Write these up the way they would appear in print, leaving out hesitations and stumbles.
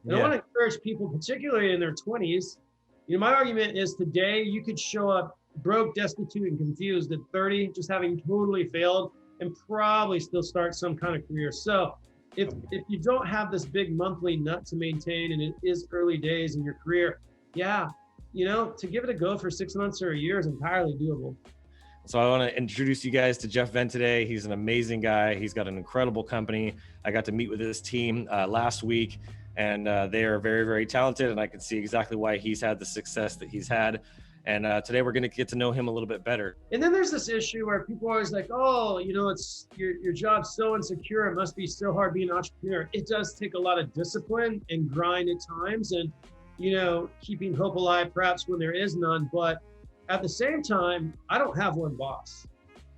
And I want to encourage people, particularly in their 20s. My argument is today you could show up broke, destitute, and confused at 30, just having totally failed, and probably still start some kind of career. So if you don't have this big monthly nut to maintain, and it is early days in your career, to give it a go for 6 months or a year is entirely doable. So I want to introduce you guys to Jeff Venn today. He's an amazing guy. He's got an incredible company. I got to meet with his team last week, and they are very, very talented, and I can see exactly why he's had the success that he's had. And today we're going to get to know him a little bit better. And then there's this issue where people are always like, oh, it's your job's so insecure. It must be so hard being an entrepreneur. It does take a lot of discipline and grind at times, and, keeping hope alive perhaps when there is none. But at the same time, I don't have one boss.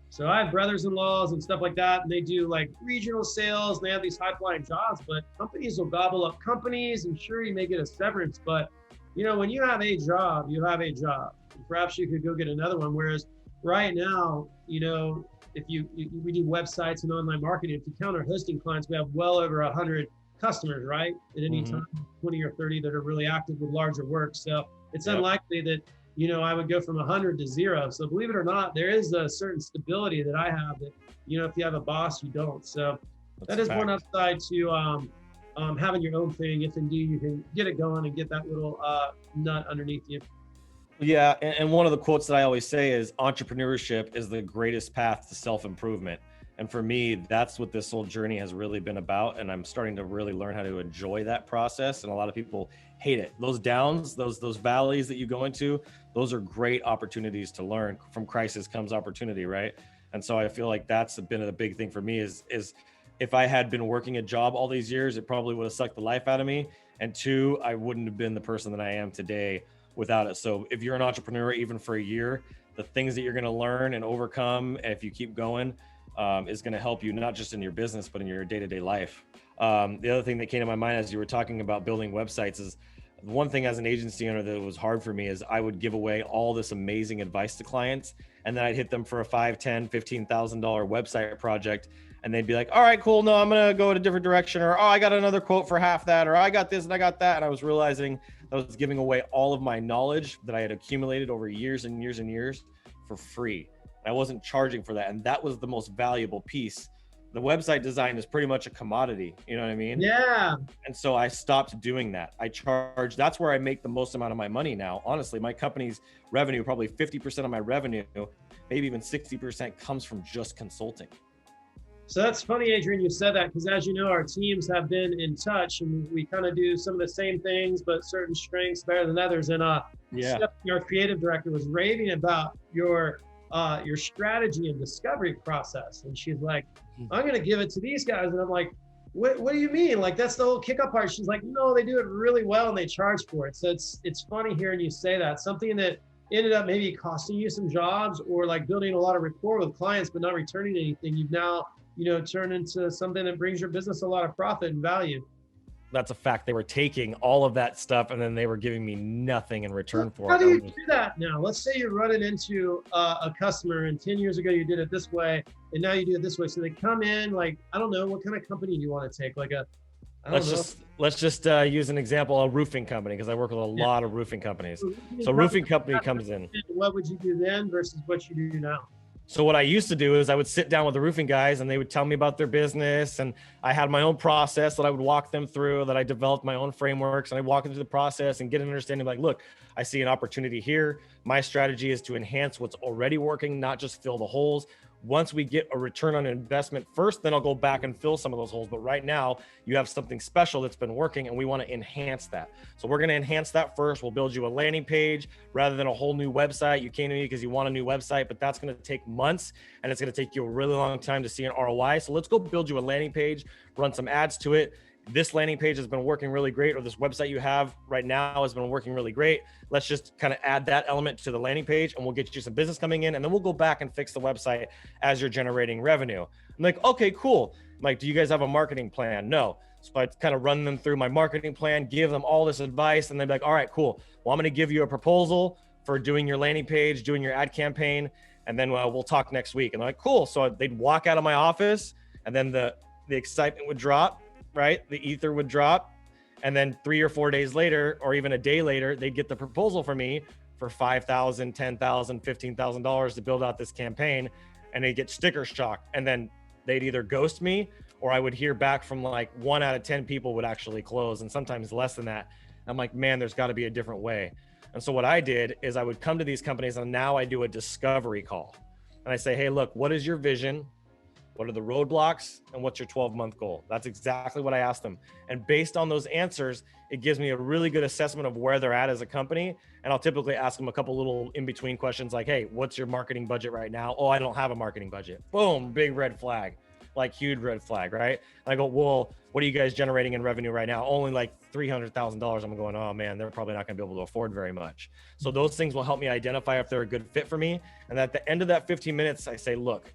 So I have brothers-in-laws and stuff like that, and they do like regional sales, and they have these high-flying jobs, but companies will gobble up companies, and sure, you may get a severance, but when you have a job, you have a job. Perhaps you could go get another one. Whereas right now, if we do websites and online marketing, if you count our hosting clients, we have well over 100 customers, right? At any time, 20 or 30 that are really active with larger work. So it's unlikely that, I would go from 100 to 0. So believe it or not, there is a certain stability that I have that, if you have a boss, you don't. So that is one upside to having your own thing, if indeed you can get it going and get that little nut underneath you. Yeah, and one of the quotes that I always say is entrepreneurship is the greatest path to self-improvement. And for me, that's what this whole journey has really been about. And I'm starting to really learn how to enjoy that process. And a lot of people hate it. Those downs, those valleys that you go into, those are great opportunities to learn. From crisis comes opportunity, right? And so I feel like that's been a big thing for me is if I had been working a job all these years, it probably would have sucked the life out of me. And 2, I wouldn't have been the person that I am today without it. So if you're an entrepreneur, even for a year, the things that you're going to learn and overcome, if you keep going, is going to help you not just in your business, but in your day-to-day life. The other thing that came to my mind as you were talking about building websites is one thing as an agency owner that was hard for me is I would give away all this amazing advice to clients, and then I'd hit them for a $5,000, $10,000, $15,000 website project. And they'd be like, all right, cool. No, I'm going to go in a different direction. Or, oh, I got another quote for half that. Or I got this and I got that. And I was realizing I was giving away all of my knowledge that I had accumulated over years and years and years for free. And I wasn't charging for that. And that was the most valuable piece. The website design is pretty much a commodity. You know what I mean? Yeah. And so I stopped doing that. I charge, that's where I make the most amount of my money now. Honestly, my company's revenue, probably 50% of my revenue, maybe even 60% comes from just consulting. So that's funny, Adrian, you said that, because as you know, our teams have been in touch, and we kind of do some of the same things, but certain strengths better than others. And Stephanie, our creative director, was raving about your strategy and discovery process. And she's like, I'm going to give it to these guys. And I'm like, what do you mean? Like, that's the whole kickoff part. She's like, no, they do it really well and they charge for it. So it's funny hearing you say that. Something that ended up maybe costing you some jobs, or like building a lot of rapport with clients, but not returning anything. You've now turn into something that brings your business a lot of profit and value. That's a fact. They were taking all of that stuff and then they were giving me nothing in return for it. How do you do that now? Let's say you're running into a customer, and 10 years ago you did it this way, and now you do it this way. So they come in, like, I don't know, what kind of company do you want to take? Like let's just use an example, a roofing company, because I work with a lot of roofing companies. So roofing company comes in. What would you do then versus what you do now? So what I used to do is I would sit down with the roofing guys and they would tell me about their business, and I had my own process that I would walk them through, that I developed my own frameworks, and I walk into the process and get an understanding like, look, I see an opportunity here. My strategy is to enhance what's already working, not just fill the holes. Once we get a return on investment first, then I'll go back and fill some of those holes. But right now you have something special that's been working and we want to enhance that. So we're going to enhance that first. We'll build you a landing page rather than a whole new website. You came to me because you want a new website, but that's going to take months and it's going to take you a really long time to see an ROI. So let's go build you a landing page, run some ads to it. This landing page has been working really great, or this website you have right now has been working really great. Let's just kind of add that element to the landing page and we'll get you some business coming in, and then we'll go back and fix the website as you're generating revenue. I'm like, okay, cool. I'm like, do you guys have a marketing plan? No. So I kind of run them through my marketing plan, give them all this advice, and they'd be like, all right, cool. Well, I'm going to give you a proposal for doing your landing page, doing your ad campaign, and then we'll talk next week. And I'm like, cool. So they'd walk out of my office, and then the excitement would drop. Right? The ether would drop, And then 3 or 4 days later, or even a day later, they'd get the proposal from me for $5,000, $10,000, $15,000 to build out this campaign. And they'd get sticker shock. And then they'd either ghost me, or I would hear back from like 1 out of 10 people would actually close, and sometimes less than that. I'm like, man, there's got to be a different way. And so what I did is I would come to these companies, and now I do a discovery call. And I say, hey, look, what is your vision? What are the roadblocks? And what's your 12-month goal? That's exactly what I asked them. And based on those answers, it gives me a really good assessment of where they're at as a company. And I'll typically ask them a couple little in-between questions like, hey, what's your marketing budget right now? Oh, I don't have a marketing budget. Boom, big red flag, like huge red flag, right? And I go, well, what are you guys generating in revenue right now? Only like $300,000. I'm going, oh man, they're probably not gonna be able to afford very much. So those things will help me identify if they're a good fit for me. And at the end of that 15 minutes, I say, look,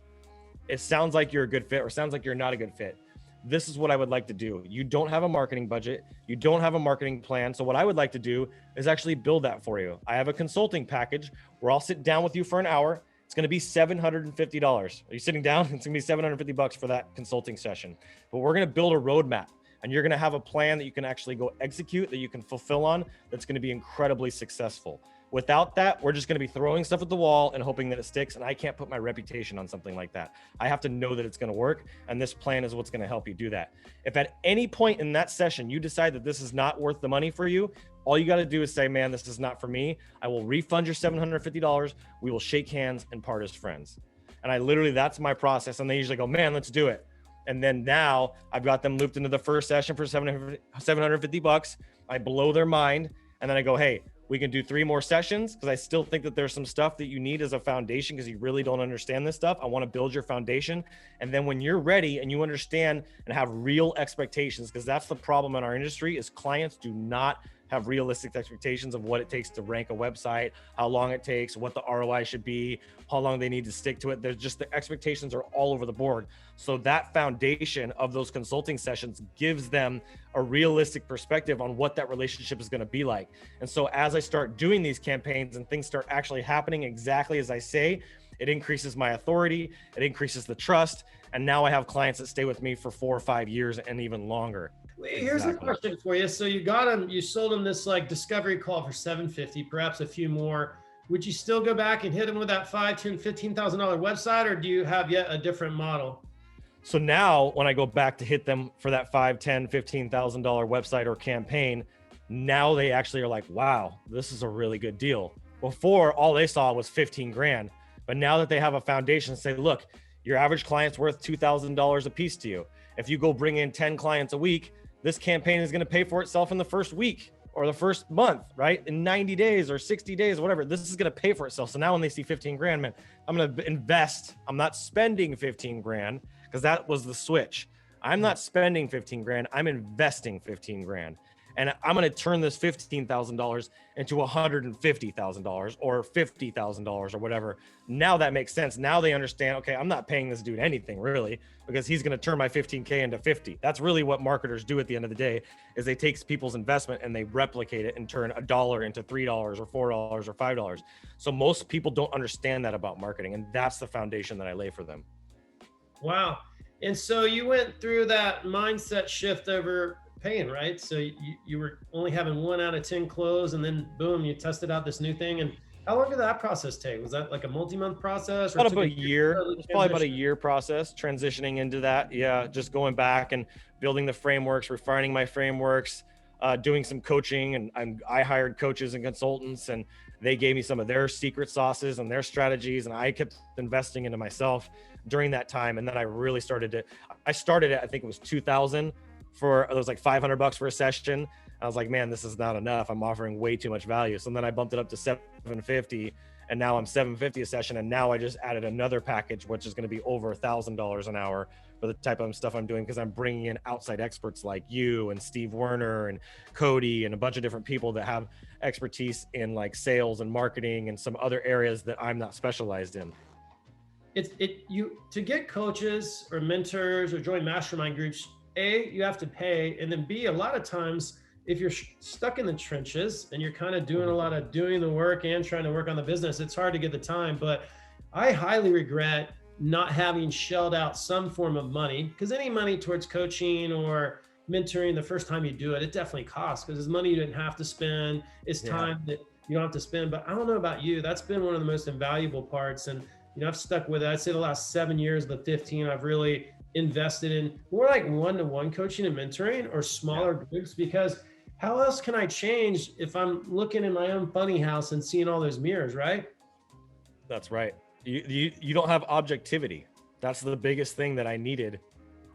it sounds like you're a good fit or sounds like you're not a good fit. This is what I would like to do. You don't have a marketing budget. You don't have a marketing plan. So what I would like to do is actually build that for you. I have a consulting package where I'll sit down with you for an hour. It's going to be $750. Are you sitting down? It's going to be $750 for that consulting session. But we're going to build a roadmap, and you're going to have a plan that you can actually go execute, that you can fulfill on, that's going to be incredibly successful. Without that, we're just going to be throwing stuff at the wall and hoping that it sticks. And I can't put my reputation on something like that. I have to know that it's going to work. And this plan is what's going to help you do that. If at any point in that session, you decide that this is not worth the money for you, all you got to do is say, man, this is not for me. I will refund your $750. We will shake hands and part as friends. And I literally, that's my process. And they usually go, man, let's do it. And then now I've got them looped into the first session for $750. I blow their mind. And then I go, hey, we can do 3 more sessions, because I still think that there's some stuff that you need as a foundation because you really don't understand this stuff. I want to build your foundation. And then when you're ready and you understand and have real expectations, because that's the problem in our industry, is clients do not have realistic expectations of what it takes to rank a website, how long it takes, what the ROI should be, how long they need to stick to it. There's just, the expectations are all over the board. So that foundation of those consulting sessions gives them a realistic perspective on what that relationship is going to be like. And so as I start doing these campaigns and things start actually happening exactly as I say, it increases my authority, it increases the trust. And now I have clients that stay with me for 4 or 5 years and even longer. Here's a question for you. So you got them, you sold them this like discovery call for $750, perhaps a few more. Would you still go back and hit them with that $5,000, $10,000, $15,000 website, or do you have yet a different model? So now when I go back to hit them for that $5,000, $10,000, $15,000 website or campaign, now they actually are like, wow, this is a really good deal. Before, all they saw was 15 grand. But now that they have a foundation, say, look, your average client's worth $2,000 a piece to you. If you go bring in 10 clients a week, this campaign is going to pay for itself in the first week or the first month, right? In 90 days or 60 days, whatever, this is going to pay for itself. So now when they see 15 grand, man, I'm going to invest. I'm not spending 15 grand, because that was the switch. I'm not spending 15 grand. I'm investing 15 grand. And I'm going to turn this $15,000 into $150,000 or $50,000 or whatever. Now that makes sense. Now they understand, okay, I'm not paying this dude anything really, because he's going to turn my 15K into 50. That's really what marketers do at the end of the day, is they take people's investment and they replicate it and turn $1 into $3 or $4 or $5. So most people don't understand that about marketing. And that's the foundation that I lay for them. Wow. And so you went through that mindset shift over paying, right? So you were only having 1 out of 10 close, and then boom, you tested out this new thing. And how long did that process take? Was that like a multi-month process? Or about a year. It's probably about a year process transitioning into that. Yeah, just going back and building the frameworks, refining my frameworks, doing some coaching. And I hired coaches and consultants, and they gave me some of their secret sauces and their strategies. And I kept investing into myself during that time. And then I really started at, I think it was 2000 for, it was like $500 for a session. I was like, man, this is not enough. I'm offering way too much value. So then I bumped it up to $750, and now I'm $750 a session. And now I just added another package, which is going to be over $1,000 an hour for the type of stuff I'm doing, because I'm bringing in outside experts like you and Steve Werner and Cody and a bunch of different people that have expertise in like sales and marketing and some other areas that I'm not specialized in. To get coaches or mentors or join mastermind groups, A, you have to pay, and then B, a lot of times if you're stuck in the trenches and you're kind of doing a lot of doing the work and trying to work on the business, it's hard to get the time. But I highly regret not having shelled out some form of money, because any money towards coaching or mentoring the first time you do it, it definitely costs because it's money you didn't have to spend. It's time that you don't have to spend. But I don't know about you. That's been one of the most invaluable parts. And, I've stuck with it. I'd say the last 7 years, the 15, I've really invested in more like one-to-one coaching and mentoring or smaller groups, because how else can I change if I'm looking in my own funny house and seeing all those mirrors, right? That's right. You don't have objectivity. That's the biggest thing that I needed,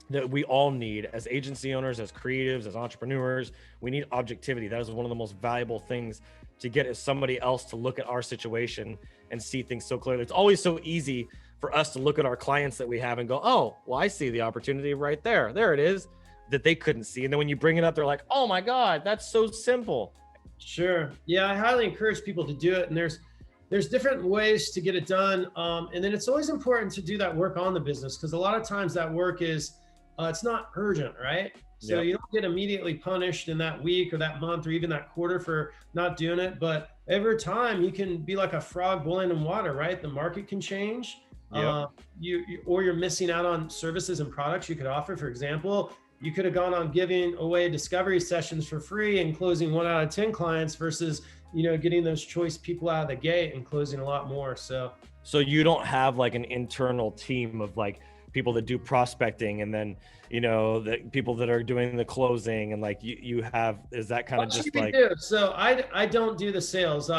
that we all need as agency owners, as creatives, as entrepreneurs. We need objectivity. That is one of the most valuable things to get, is somebody else to look at our situation and see things so clearly. It's always so easy for us to look at our clients that we have and go, oh, well, I see the opportunity right there. There it is, that they couldn't see. And then when you bring it up, they're like, oh my God, that's so simple. Sure. Yeah, I highly encourage people to do it. And there's different ways to get it done. And then it's always important to do that work on the business, because a lot of times that work is, it's not urgent, right? So you don't get immediately punished in that week or that month or even that quarter for not doing it. But every time you can be like a frog boiling in water, right? The market can change. Or you're missing out on services and products you could offer. For example, you could have gone on giving away discovery sessions for free and closing 1 out of 10 clients versus, getting those choice people out of the gate and closing a lot more. So you don't have like an internal team of like people that do prospecting, and then, the people that are doing the closing, and like you have, is that kind of just like? So I don't do the sales.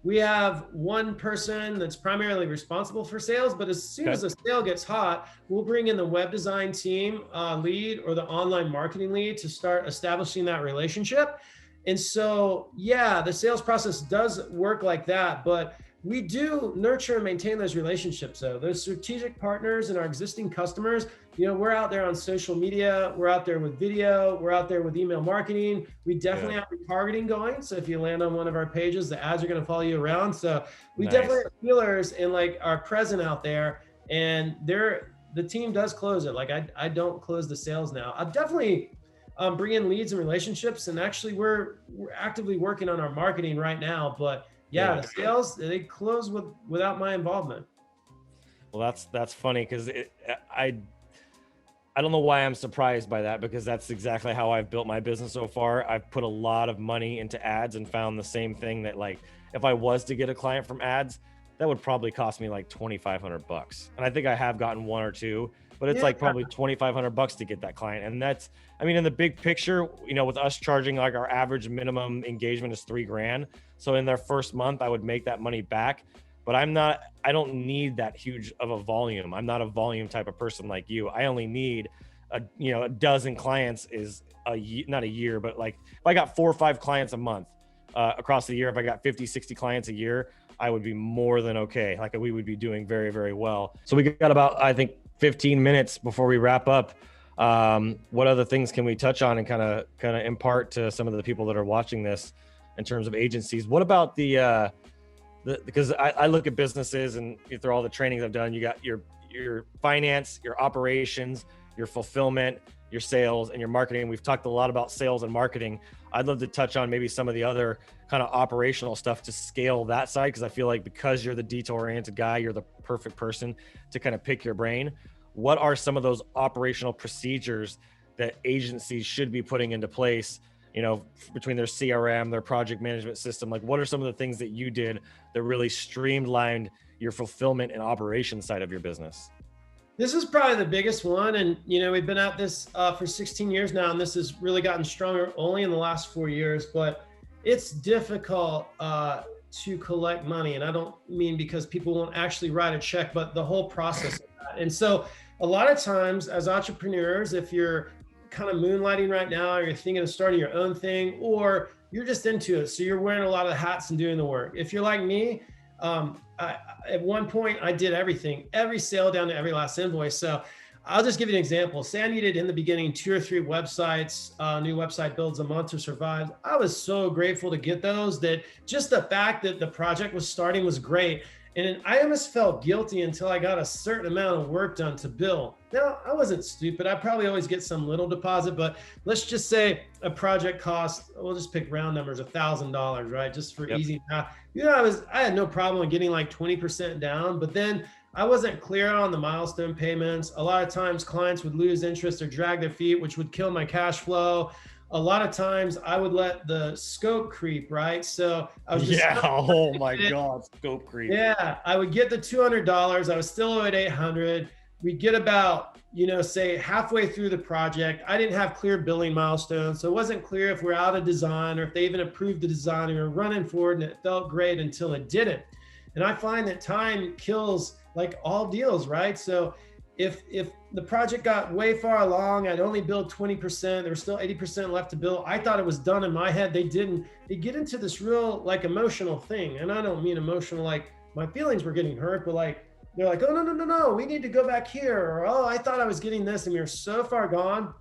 We have one person that's primarily responsible for sales, but as soon as the sale gets hot, we'll bring in the web design team lead or the online marketing lead to start establishing that relationship. And so, the sales process does work like that, but we do nurture and maintain those relationships. So those strategic partners and our existing customers, we're out there on social media, we're out there with video, we're out there with email marketing. We definitely have retargeting going. So if you land on one of our pages, the ads are going to follow you around. So we definitely have feelers and like are present out there, and the team does close it. Like I don't close the sales now. I'll definitely bring in leads and relationships. And actually we're actively working on our marketing right now, but the sales, they close without my involvement. Well, that's funny, because I don't know why I'm surprised by that, because that's exactly how I've built my business so far. I've put a lot of money into ads and found the same thing, that like, if I was to get a client from ads, that would probably cost me like $2,500. And I think I have gotten 1 or 2, but it's like probably $2,500 to get that client. And that's, in the big picture, with us charging, like our average minimum engagement is $3,000. So in their first month, I would make that money back, but I don't need that huge of a volume. I'm not a volume type of person like you. I only need a dozen clients is not a year, but like if I got 4 or 5 clients a month across the year, if I got 50, 60 clients a year, I would be more than okay. Like we would be doing very, very well. So we got about, I think, 15 minutes before we wrap up. What other things can we touch on and kind of impart to some of the people that are watching this in terms of agencies? What about because I look at businesses, and through all the trainings I've done, you got your finance, your operations, your fulfillment, your sales, and your marketing. We've talked a lot about sales and marketing. I'd love to touch on maybe some of the other kind of operational stuff to scale that side, because I feel like because you're the detail-oriented guy, you're the perfect person to kind of pick your brain. What are some of those operational procedures that agencies should be putting into place, between their CRM, their project management system? Like, what are some of the things that you did that really streamlined your fulfillment and operations side of your business? This is probably the biggest one. And, we've been at this for 16 years now, and this has really gotten stronger only in the last 4 years, but it's difficult to collect money. And I don't mean because people won't actually write a check, but the whole process of that. And so a lot of times as entrepreneurs, if you're kind of moonlighting right now, or you're thinking of starting your own thing, or you're just into it, so you're wearing a lot of hats and doing the work. If you're like me, at one point I did everything, every sale down to every last invoice. So I'll just give you an example. Say I needed in the beginning 2 or 3 websites, new website builds a month to survive. I was so grateful to get those, that just the fact that the project was starting was great. And I almost felt guilty until I got a certain amount of work done to bill. Now, I wasn't stupid. I probably always get some little deposit, but let's just say a project cost, we'll just pick round numbers, $1,000, right? Just for easy math. I had no problem getting like 20% down, but then I wasn't clear on the milestone payments. A lot of times clients would lose interest or drag their feet, which would kill my cash flow. A lot of times I would let the scope creep, right? So I was just, oh my God, scope creep. Yeah, I would get the $200. I was still owed 800. We'd get about, say halfway through the project. I didn't have clear billing milestones. So it wasn't clear if we're out of design or if they even approved the design, and we were running forward, and it felt great until it didn't. And I find that time kills like all deals, right? So if the project got way far along, I'd only billed 20%, there was still 80% left to bill. I thought it was done in my head. They didn't. They get into this real like emotional thing. And I don't mean emotional like my feelings were getting hurt, but like, they're like, oh, no, we need to go back here. Or, oh, I thought I was getting this. And we were so far gone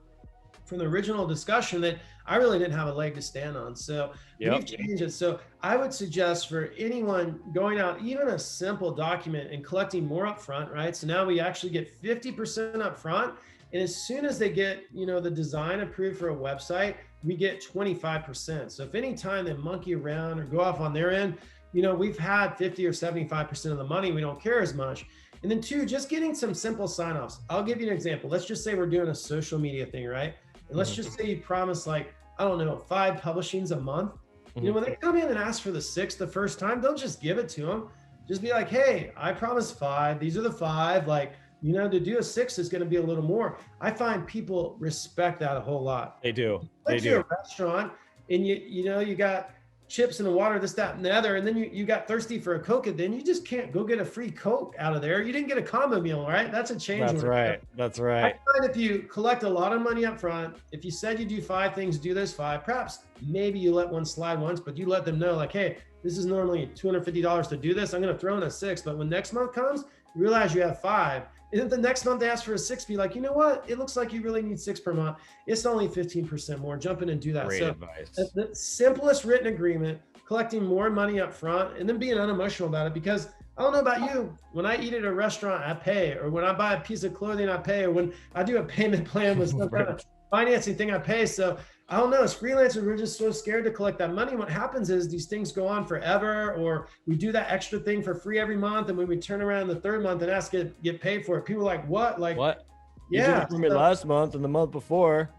from the original discussion that I really didn't have a leg to stand on. So we've changed it. So I would suggest for anyone going out, even a simple document and collecting more upfront, right? So now we actually get 50% upfront. And as soon as they get, the design approved for a website, we get 25%. So if any time they monkey around or go off on their end, we've had 50 or 75% of the money. We don't care as much. And then 2, just getting some simple sign-offs. I'll give you an example. Let's just say we're doing a social media thing, right? And let's just say you promise 5 publishings a month. When they come in and ask for the 6th the first time, don't just give it to them. Just be like, hey, I promised 5. These are the 5. To do a 6 is going to be a little more. I find people respect that a whole lot. They do. They do. A restaurant and you got chips in the water, this, that, and the other, and then you got thirsty for a Coke, and then you just can't go get a free Coke out of there. You didn't get a combo meal, right? That's a change. That's right. That's right. I find if you collect a lot of money up front, if you said you do 5 things, do those 5. Perhaps maybe you let one slide once, but you let them know like, hey, this is normally $250 to do this. I'm going to throw in a 6, but when next month comes, you realize you have 5. And if the next month they ask for a 6, be like, you know what? It looks like you really need 6 per month. It's only 15% more. Jump in and do that. Great so advice. The simplest written agreement, collecting more money up front, and then being unemotional about it. Because I don't know about you, when I eat at a restaurant, I pay. Or when I buy a piece of clothing, I pay. Or when I do a payment plan with some kind of financing thing, I pay. So I don't know, as freelancers, we're just so scared to collect that money. What happens is these things go on forever, or we do that extra thing for free every month. And when we turn around the 3rd month and ask to get paid for it, people are like, what? Like, what? Yeah. You did it for me last month and the month before.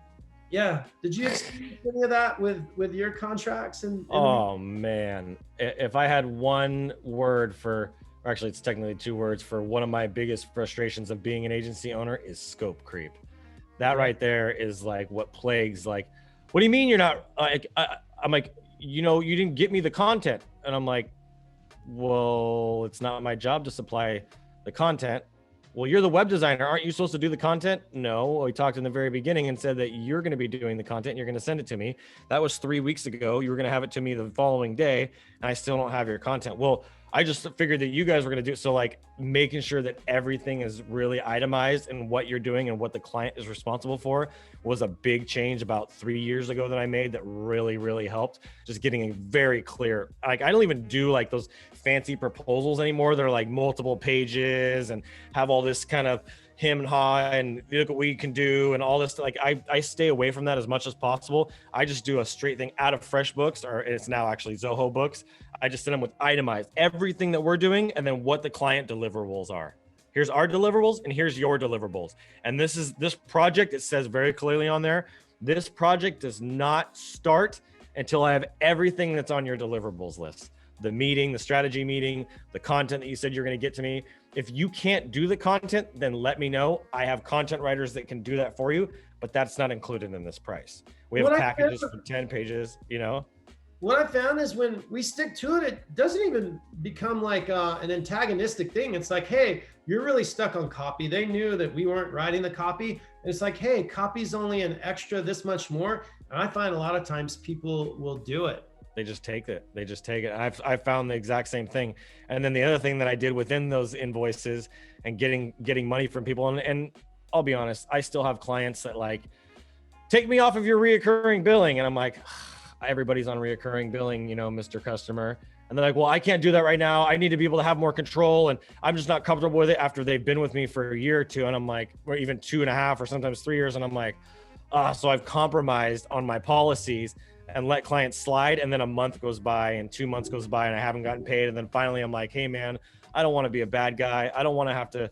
Yeah. Did you experience any of that with your contracts? Oh man, if I had one word or actually it's technically 2 words for one of my biggest frustrations of being an agency owner is scope creep. That right there is like what plagues like, what do you mean you're not, I'm like, you didn't get me the content. And I'm like, well, it's not my job to supply the content. Well, you're the web designer. Aren't you supposed to do the content? No, we talked in the very beginning and said that you're going to be doing the content and you're going to send it to me. That was 3 weeks ago. You were going to have it to me the following day, and I still don't have your content. Well, I just figured that you guys were going to do so, like making sure that everything is really itemized and what you're doing and what the client is responsible for was a big change about 3 years ago that I made that really, really helped. Just getting very clear. Like I don't even do like those fancy proposals anymore. They're like multiple pages and have all this kind of him and ha and look what we can do and all this. Like I stay away from that as much as possible. I just do a straight thing out of FreshBooks, or it's now actually Zoho Books. I just send them with itemized everything that we're doing and then what the client deliverables are. Here's our deliverables and here's your deliverables. And this project, it says very clearly on there, this project does not start until I have everything that's on your deliverables list. The meeting, the strategy meeting, the content that you said you're going to get to me. If you can't do the content, then let me know. I have content writers that can do that for you, but that's not included in this price. We have packages for 10 pages, What I found is when we stick to it, it doesn't even become like an antagonistic thing. It's like, hey, you're really stuck on copy. They knew that we weren't writing the copy. And it's like, hey, copy's only an extra this much more. And I find a lot of times people will do it. They just take it. I've found the exact same thing. And then the other thing that I did within those invoices and getting money from people, and I'll be honest, I still have clients that like, take me off of your reoccurring billing. And I'm like, everybody's on reoccurring billing, Mr. Customer. And they're like, well, I can't do that right now. I need to be able to have more control. And I'm just not comfortable with it after they've been with me for a year or 2. And I'm like, or even 2.5 or sometimes 3 years. And I'm like, so I've compromised on my policies and let clients slide. And then a month goes by and 2 months goes by and I haven't gotten paid. And then finally I'm like, hey man, I don't want to be a bad guy. I don't want to have to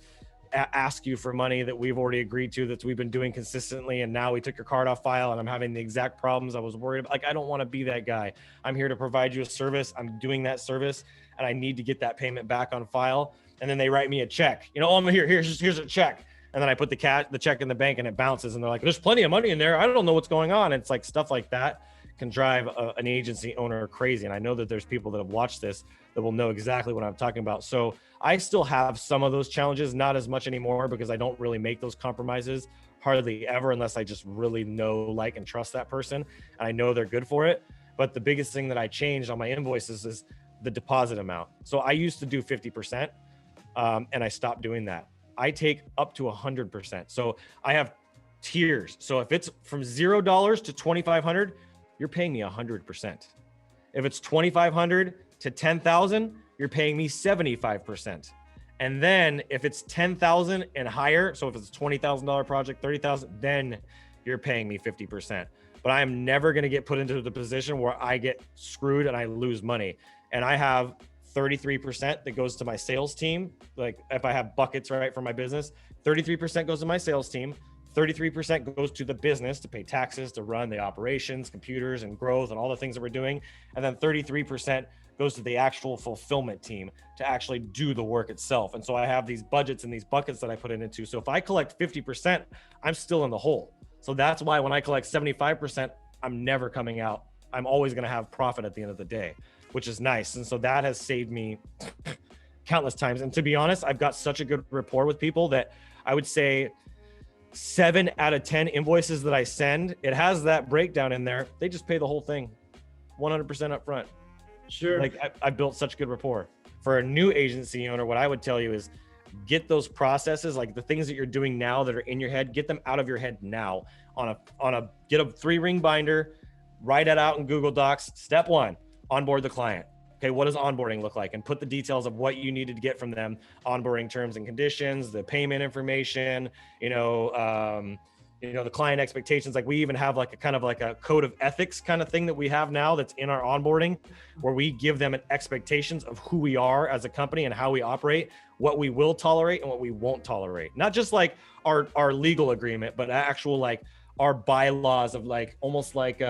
ask you for money that we've already agreed to, that we've been doing consistently, and now we took your card off file and I'm having the exact problems I was worried about. Like, I don't want to be that guy. I'm here to provide you a service. I'm doing that service, and I need to get that payment back on file. And then they write me a check. Oh, I'm here's a check. And then I put the check in the bank and it bounces, and they're like, there's plenty of money in there. I don't know what's going on. And it's like stuff like that can drive an agency owner crazy. And I know that there's people that have watched this that will know exactly what I'm talking about. So I still have some of those challenges, not as much anymore, because I don't really make those compromises hardly ever, unless I just really know, like, and trust that person, and I know they're good for it. But the biggest thing that I changed on my invoices is the deposit amount. So I used to do 50%, and I stopped doing that. I take up to 100%. So I have tiers. So if it's from $0 to $2,500, you're paying me 100%. If it's $2,500 to $10,000, you're paying me 75%. And then if it's 10,000 and higher, so if it's a $20,000 project, 30,000, then you're paying me 50%. But I am never going to get put into the position where I get screwed and I lose money. And I have 33% that goes to my sales team. Like, if I have buckets, right, for my business, 33% goes to my sales team. 33% goes to the business to pay taxes, to run the operations, computers, and growth, and all the things that we're doing. And then 33% goes to the actual fulfillment team to actually do the work itself. And so I have these budgets and these buckets that I put it into. So if I collect 50%, I'm still in the hole. So that's why when I collect 75%, I'm never coming out. I'm always going to have profit at the end of the day, which is nice. And so that has saved me countless times. And to be honest, I've got such a good rapport with people that I would say 7 out of 10 invoices that I send, it has that breakdown in there. They just pay the whole thing 100% up front. Sure. Like, I built such good rapport. For a new agency owner, what I would tell you is get those processes, like the things that you're doing now that are in your head, get them out of your head now get a 3-ring binder, write it out in Google Docs. Step 1, onboard the client. Okay, what does onboarding look like? And put the details of what you needed to get from them, onboarding terms and conditions, the payment information, the client expectations. Like, we even have like a kind of like a code of ethics kind of thing that we have now that's in our onboarding, where we give them an expectations of who we are as a company and how we operate, what we will tolerate and what we won't tolerate. Not just like our legal agreement, but actual like our bylaws of like almost like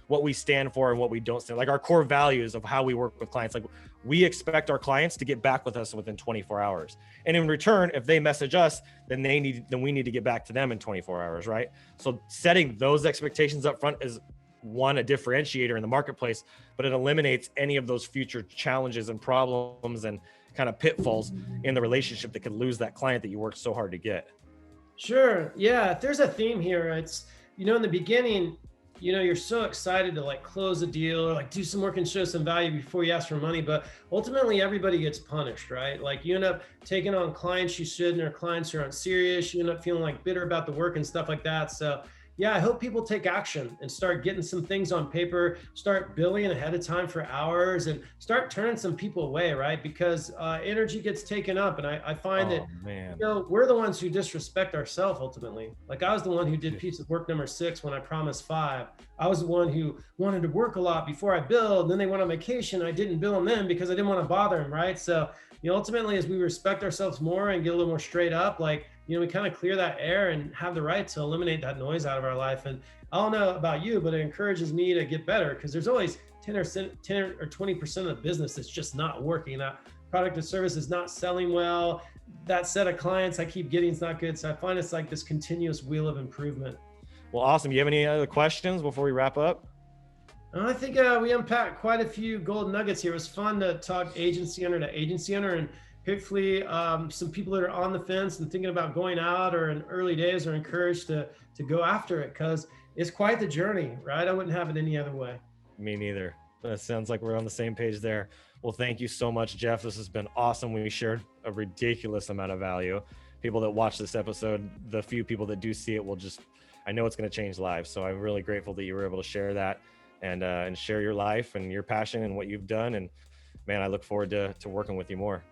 what we stand for and what we don't stand, like our core values of how we work with clients. Like, we expect our clients to get back with us within 24 hours. And in return, if they message us, then we need to get back to them in 24 hours, right? So setting those expectations up front is, one, a differentiator in the marketplace, but it eliminates any of those future challenges and problems and kind of pitfalls in the relationship that could lose that client that you worked so hard to get. Sure. Yeah. There's a theme here. It's, in the beginning, you're so excited to like close a deal or like do some work and show some value before you ask for money. But ultimately, everybody gets punished, right? Like, you end up taking on clients you shouldn't, or clients who aren't serious. You end up feeling like bitter about the work and stuff like that. So yeah, I hope people take action and start getting some things on paper, start billing ahead of time for hours, and start turning some people away, right? Because energy gets taken up. And I find that, we're the ones who disrespect ourselves ultimately. Like, I was the one who did piece of work number 6 when I promised 5. I was the one who wanted to work a lot before I billed. Then they went on vacation. I didn't bill them then because I didn't want to bother them, right? So, ultimately, as we respect ourselves more and get a little more straight up, like, we kind of clear that air and have the right to eliminate that noise out of our life. And I don't know about you, but it encourages me to get better, because there's always 10 or 20% of the business that's just not working. That product or service is not selling well. That set of clients I keep getting is not good. So I find it's like this continuous wheel of improvement. Well, awesome. You have any other questions before we wrap up? I think we unpacked quite a few gold nuggets here. It was fun to talk agency owner to agency owner, and hopefully some people that are on the fence and thinking about going out or in early days are encouraged to go after it, because it's quite the journey, right? I wouldn't have it any other way. Me neither. That sounds like we're on the same page there. Well, thank you so much, Jeff. This has been awesome. We shared a ridiculous amount of value. People that watch this episode, the few people that do see it I know it's going to change lives. So I'm really grateful that you were able to share that and share your life and your passion and what you've done. And man, I look forward to working with you more.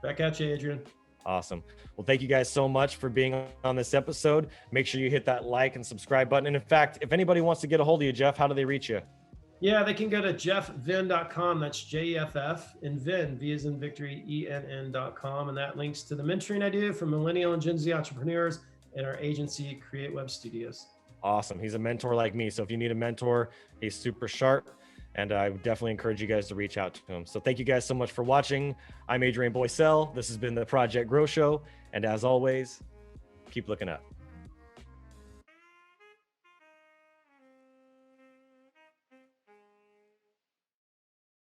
Back at you, Adrian. Awesome. Well, thank you guys so much for being on this episode. Make sure you hit that like and subscribe button. And in fact, if anybody wants to get a hold of you, Jeff, how do they reach you? Yeah, they can go to jeffvenn.com. That's Jeff and Venn, V as in victory, ENN.com. And that links to the mentoring I do for millennial and Gen Z entrepreneurs and our agency, Create Web Studios. Awesome. He's a mentor like me. So if you need a mentor, he's super sharp. And I would definitely encourage you guys to reach out to him. So thank you guys so much for watching. I'm Adrian Boysel. This has been the Project Grow Show. And as always, keep looking up.